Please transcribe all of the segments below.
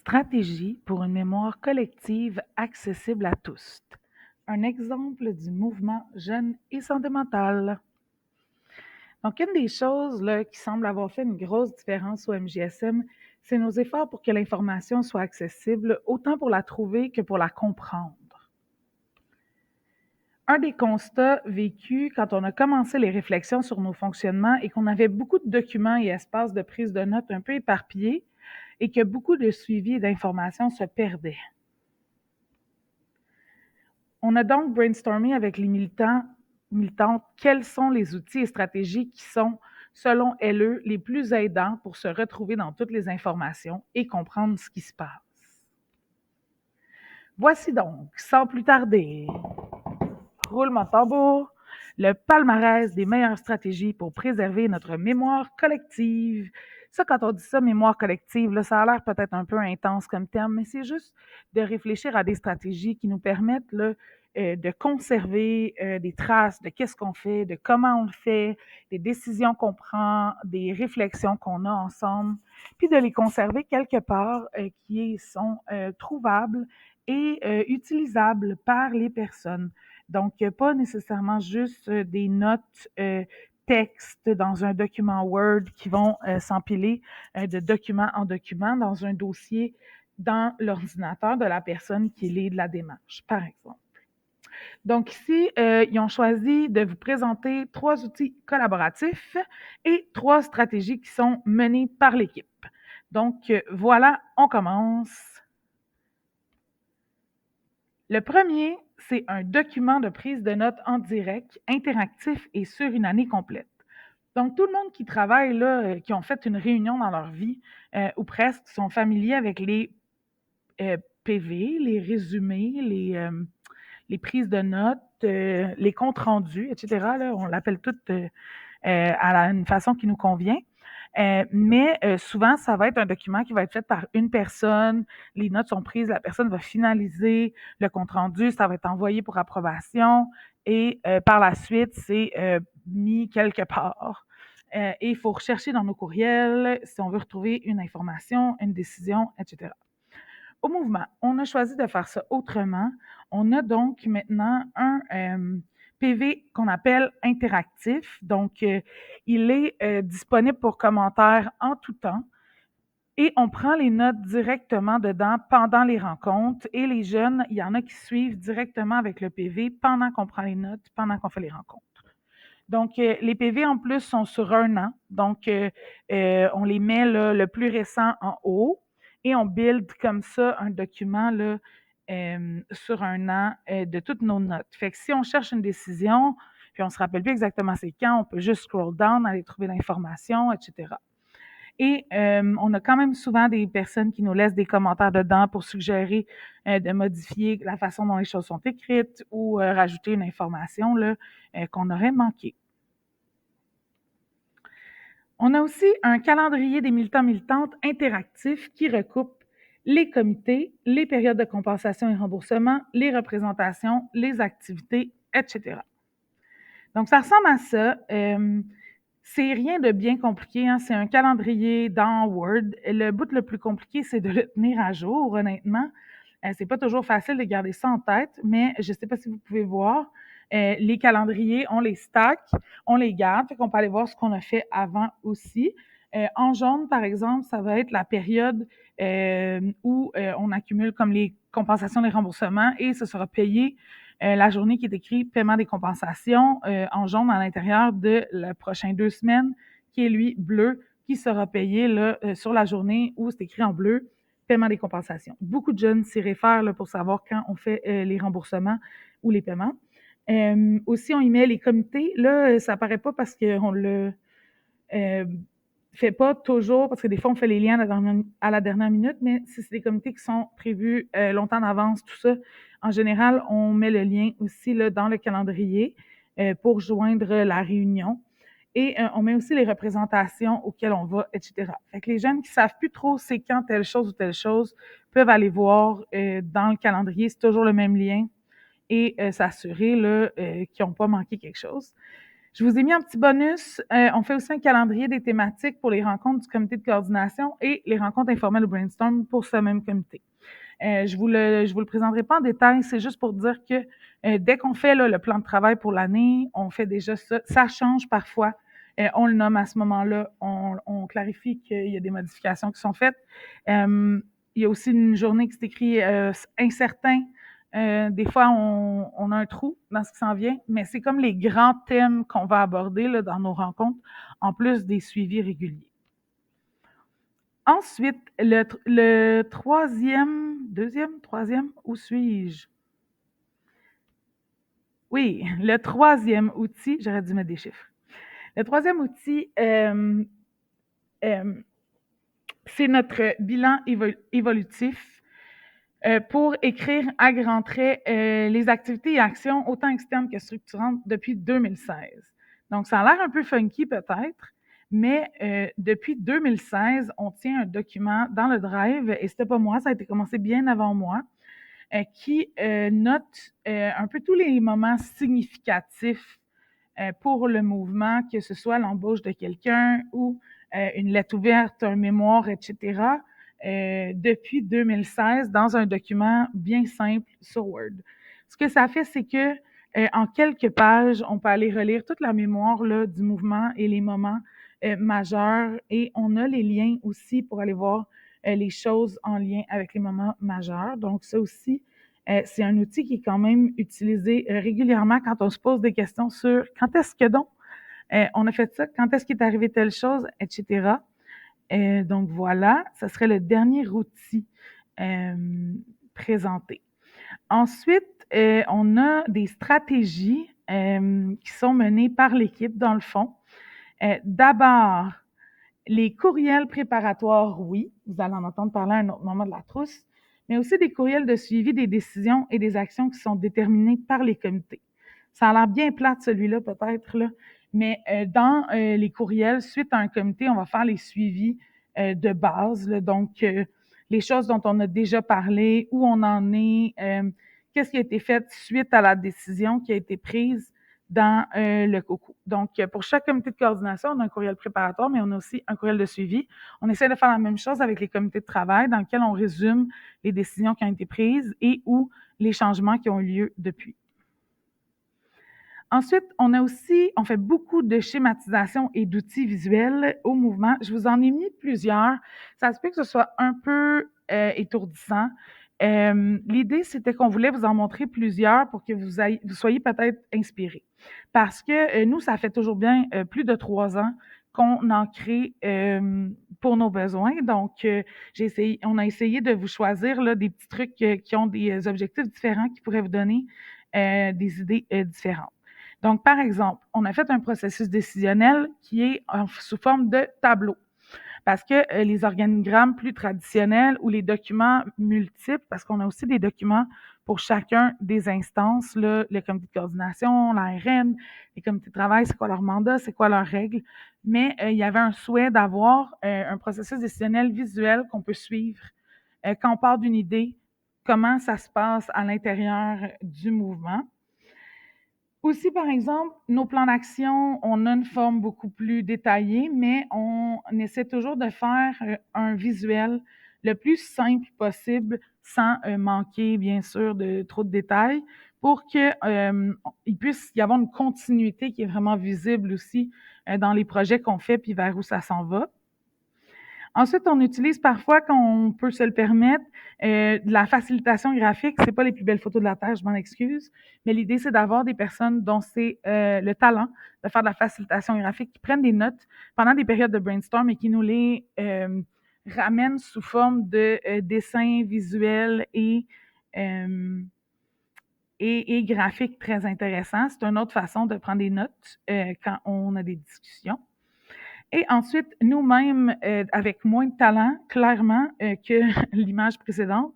Stratégie pour une mémoire collective accessible à tous. Un exemple du mouvement Jeunes et santé mentale. Donc, une des choses là, qui semble avoir fait une grosse différence au MJSM, c'est nos efforts pour que l'information soit accessible, autant pour la trouver que pour la comprendre. Un des constats vécus quand on a commencé les réflexions sur nos fonctionnements est qu'on avait beaucoup de documents et espaces de prise de notes un peu éparpillés et que beaucoup de suivi et d'informations se perdaient. On a donc brainstormé avec les militantes quels sont les outils et stratégies qui sont, selon elles, les plus aidants pour se retrouver dans toutes les informations et comprendre ce qui se passe. Voici donc, sans plus tarder, roulement de tambour, le palmarès des meilleures stratégies pour préserver notre mémoire collective. Ça, quand on dit ça, mémoire collective, là, ça a l'air peut-être un peu intense comme terme, mais c'est juste de réfléchir à des stratégies qui nous permettent là, de conserver des traces de qu'est-ce qu'on fait, de comment on le fait, des décisions qu'on prend, des réflexions qu'on a ensemble, puis de les conserver quelque part qui sont trouvables et utilisables par les personnes. Donc, pas nécessairement juste des notes texte dans un document Word qui vont s'empiler de document en document dans un dossier dans l'ordinateur de la personne qui lit de la démarche, par exemple. Donc ici, ils ont choisi de vous présenter 3 outils collaboratifs et 3 stratégies qui sont menées par l'équipe. Donc voilà, on commence. Le premier, c'est un document de prise de notes en direct, interactif et sur une année complète. Donc, tout le monde qui travaille, là, qui ont fait une réunion dans leur vie, ou presque, sont familiers avec les PV, les résumés, les prises de notes, les comptes rendus, etc. Là, on l'appelle tout une façon qui nous convient. Mais souvent, ça va être un document qui va être fait par une personne. Les notes sont prises, la personne va finaliser le compte rendu, ça va être envoyé pour approbation et par la suite, c'est mis quelque part. Et il faut rechercher dans nos courriels si on veut retrouver une information, une décision, etc. Au mouvement, on a choisi de faire ça autrement. On a donc maintenant un PV qu'on appelle interactif. Donc, il est disponible pour commentaires en tout temps et on prend les notes directement dedans pendant les rencontres et les jeunes, il y en a qui suivent directement avec le PV pendant qu'on prend les notes, pendant qu'on fait les rencontres. Donc, les PV en plus sont sur 1 an. Donc, on les met là, le plus récent en haut et on build comme ça un document là, sur 1 an de toutes nos notes. Fait que si on cherche une décision, puis on ne se rappelle plus exactement c'est quand, on peut juste scroll down, aller trouver l'information, etc. Et on a quand même souvent des personnes qui nous laissent des commentaires dedans pour suggérer de modifier la façon dont les choses sont écrites ou rajouter une information là, qu'on aurait manquée. On a aussi un calendrier des militants-militantes interactif qui recoupe les comités, les périodes de compensation et remboursement, les représentations, les activités, etc. Donc, ça ressemble à ça. C'est rien de bien compliqué, hein. C'est un calendrier dans Word. Le bout le plus compliqué, c'est de le tenir à jour, honnêtement. C'est pas toujours facile de garder ça en tête, mais je sais pas si vous pouvez voir. Les calendriers, on les stack, on les garde, fait qu'on peut aller voir ce qu'on a fait avant aussi. En jaune, par exemple, ça va être la période où on accumule comme les compensations, les remboursements et ce sera payé la journée qui est écrite paiement des compensations en jaune à l'intérieur de la prochaine 2 semaines, qui est lui bleu, qui sera payé là, sur la journée où c'est écrit en bleu paiement des compensations. Beaucoup de jeunes s'y réfèrent là, pour savoir quand on fait les remboursements ou les paiements. Aussi, on y met les comités. Là, ça apparaît pas parce qu'on le fait pas toujours, parce que des fois, on fait les liens à la dernière minute, mais si c'est des comités qui sont prévus longtemps en avance, tout ça, en général, on met le lien aussi là, dans le calendrier pour joindre la réunion. Et on met aussi les représentations auxquelles on va, etc. Fait que les jeunes qui savent plus trop c'est quand telle chose ou telle chose peuvent aller voir dans le calendrier, c'est toujours le même lien et s'assurer là, qu'ils n'ont pas manqué quelque chose. Je vous ai mis un petit bonus. On fait aussi un calendrier des thématiques pour les rencontres du comité de coordination et les rencontres informelles au brainstorm pour ce même comité. Je vous le présenterai pas en détail, c'est juste pour dire que dès qu'on fait là, le plan de travail pour l'année, on fait déjà ça. Ça change parfois. On le nomme à ce moment-là. On clarifie qu'il y a des modifications qui sont faites. Il y a aussi une journée qui s'écrit incertain. Des fois, on a un trou dans ce qui s'en vient, mais c'est comme les grands thèmes qu'on va aborder là, dans nos rencontres, en plus des suivis réguliers. Ensuite, le troisième, où suis-je? Oui, le troisième outil, j'aurais dû mettre des chiffres. Le troisième outil, c'est notre bilan évolutif pour écrire à grands traits les activités et actions, autant externes que structurantes, depuis 2016. Donc, ça a l'air un peu funky peut-être, mais depuis 2016, on tient un document dans le Drive, et c'était pas moi, ça a été commencé bien avant moi, qui note un peu tous les moments significatifs pour le mouvement, que ce soit l'embauche de quelqu'un ou une lettre ouverte, un mémoire, etc., depuis 2016 dans un document bien simple sur Word. Ce que ça fait, c'est que en quelques pages, on peut aller relire toute la mémoire là, du mouvement et les moments majeurs, et on a les liens aussi pour aller voir les choses en lien avec les moments majeurs. Donc ça aussi, c'est un outil qui est quand même utilisé régulièrement quand on se pose des questions sur quand est-ce que donc on a fait ça, quand est-ce qu'il est arrivé telle chose, etc. Donc voilà, ce serait le dernier outil présenté. Ensuite, on a des stratégies qui sont menées par l'équipe dans le fond. D'abord, les courriels préparatoires, oui, vous allez en entendre parler à un autre moment de la trousse, mais aussi des courriels de suivi des décisions et des actions qui sont déterminées par les comités. Ça a l'air bien plate, celui-là, peut-être, là, mais dans les courriels, suite à un comité, on va faire les suivis de base, là, donc les choses dont on a déjà parlé, où on en est, qu'est-ce qui a été fait suite à la décision qui a été prise dans le COCO. Donc, pour chaque comité de coordination, on a un courriel préparatoire, mais on a aussi un courriel de suivi. On essaie de faire la même chose avec les comités de travail, dans lesquels on résume les décisions qui ont été prises et ou les changements qui ont eu lieu depuis. Ensuite, on fait beaucoup de schématisation et d'outils visuels au mouvement. Je vous en ai mis plusieurs. Ça se peut que ce soit un peu étourdissant. L'idée, c'était qu'on voulait vous en montrer plusieurs pour que vous soyez peut-être inspirés. Parce que nous, ça fait toujours bien plus de 3 ans qu'on en crée pour nos besoins. Donc, on a essayé de vous choisir là, des petits trucs qui ont des objectifs différents, qui pourraient vous donner des idées différentes. Donc, par exemple, on a fait un processus décisionnel qui est sous forme de tableau. Parce que les organigrammes plus traditionnels ou les documents multiples, parce qu'on a aussi des documents pour chacun des instances, là, le comité de coordination, l'ARN, les comités de travail, c'est quoi leur mandat, c'est quoi leurs règles. Mais il y avait un souhait d'avoir un processus décisionnel visuel qu'on peut suivre quand on part d'une idée, comment ça se passe à l'intérieur du mouvement. Aussi, par exemple, nos plans d'action, on a une forme beaucoup plus détaillée, mais on essaie toujours de faire un visuel le plus simple possible, sans manquer, bien sûr, de trop de détails, pour qu'il puisse y avoir une continuité qui est vraiment visible aussi dans les projets qu'on fait, puis vers où ça s'en va. Ensuite, on utilise parfois, quand on peut se le permettre, de la facilitation graphique. C'est pas les plus belles photos de la Terre, je m'en excuse, mais l'idée, c'est d'avoir des personnes dont c'est le talent de faire de la facilitation graphique, qui prennent des notes pendant des périodes de brainstorm et qui nous les ramènent sous forme de dessins visuels et graphiques très intéressants. C'est une autre façon de prendre des notes quand on a des discussions. Et ensuite, nous-mêmes, avec moins de talent, clairement, que l'image précédente,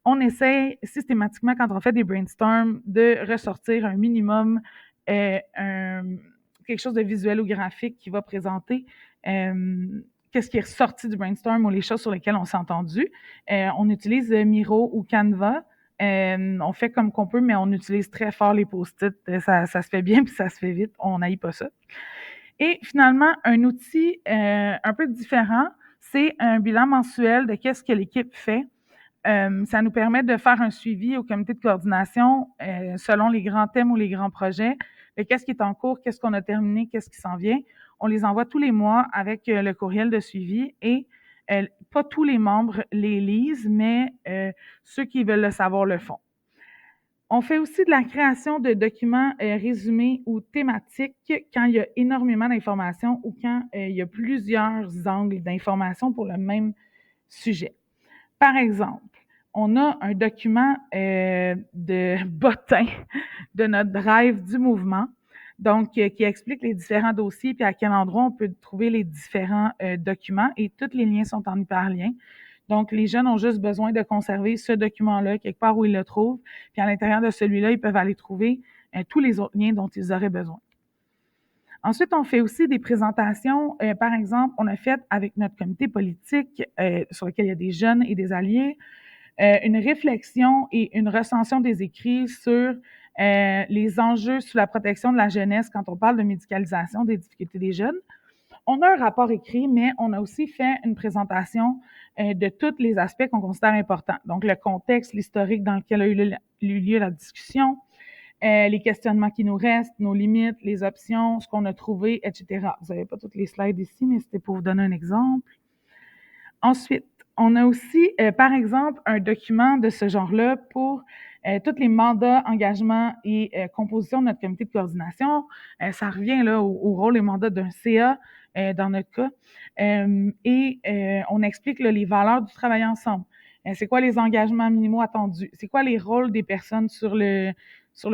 on essaie systématiquement, quand on fait des brainstorms, de ressortir un minimum quelque chose de visuel ou graphique qui va présenter qu'est-ce qui est ressorti du brainstorm ou les choses sur lesquelles on s'est entendu. On utilise Miro ou Canva On fait comme qu'on peut, mais on utilise très fort les post-it. Ça se fait bien puis ça se fait vite. On n'haït pas ça. Et finalement, un outil un peu différent, c'est un bilan mensuel de qu'est-ce que l'équipe fait. Ça nous permet de faire un suivi au comité de coordination selon les grands thèmes ou les grands projets, de qu'est-ce qui est en cours, qu'est-ce qu'on a terminé, qu'est-ce qui s'en vient. On les envoie tous les mois avec le courriel de suivi et pas tous les membres les lisent, mais ceux qui veulent le savoir le font. On fait aussi de la création de documents résumés ou thématiques quand il y a énormément d'informations ou quand il y a plusieurs angles d'informations pour le même sujet. Par exemple, on a un document de bottin de notre drive du mouvement, donc qui explique les différents dossiers puis à quel endroit on peut trouver les différents documents et tous les liens sont en hyperlien. Donc, les jeunes ont juste besoin de conserver ce document-là quelque part où ils le trouvent, puis à l'intérieur de celui-là, ils peuvent aller trouver tous les autres liens dont ils auraient besoin. Ensuite, on fait aussi des présentations. Par exemple, on a fait avec notre comité politique, sur lequel il y a des jeunes et des alliés, une réflexion et une recension des écrits sur les enjeux sous la protection de la jeunesse quand on parle de médicalisation des difficultés des jeunes. On a un rapport écrit, mais on a aussi fait une présentation de tous les aspects qu'on considère importants. Donc, le contexte, l'historique dans lequel a eu lieu la discussion, les questionnements qui nous restent, nos limites, les options, ce qu'on a trouvé, etc. Vous n'avez pas toutes les slides ici, mais c'était pour vous donner un exemple. Ensuite, on a aussi, par exemple, un document de ce genre-là pour tous les mandats, engagements et compositions de notre comité de coordination. Ça revient là au rôle et mandat d'un CA dans notre cas. On explique là, les valeurs du travail ensemble. C'est quoi les engagements minimaux attendus? C'est quoi les rôles des personnes sur le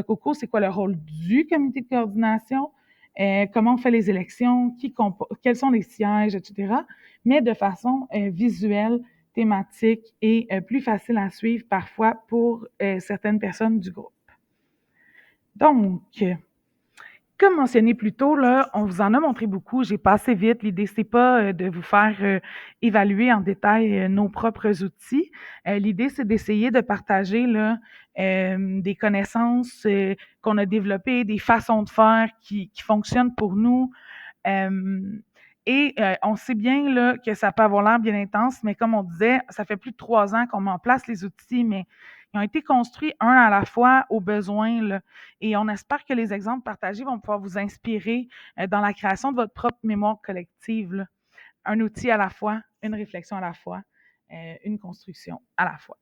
COCO? C'est quoi le rôle du comité de coordination? Comment on fait les élections? Quels sont les sièges, etc. Mais de façon visuelle, thématique et plus facile à suivre parfois pour certaines personnes du groupe. Donc, comme mentionné plus tôt, là, on vous en a montré beaucoup. J'ai passé vite. L'idée, c'est pas de vous faire évaluer en détail nos propres outils. L'idée, c'est d'essayer de partager là, des connaissances qu'on a développées, des façons de faire qui fonctionnent pour nous. On sait bien là, que ça peut avoir l'air bien intense, mais comme on disait, ça fait plus de 3 ans qu'on met en place les outils, mais ils ont été construits un à la fois aux besoins. Là, et on espère que les exemples partagés vont pouvoir vous inspirer dans la création de votre propre mémoire collective. Là. Un outil à la fois, une réflexion à la fois, une construction à la fois.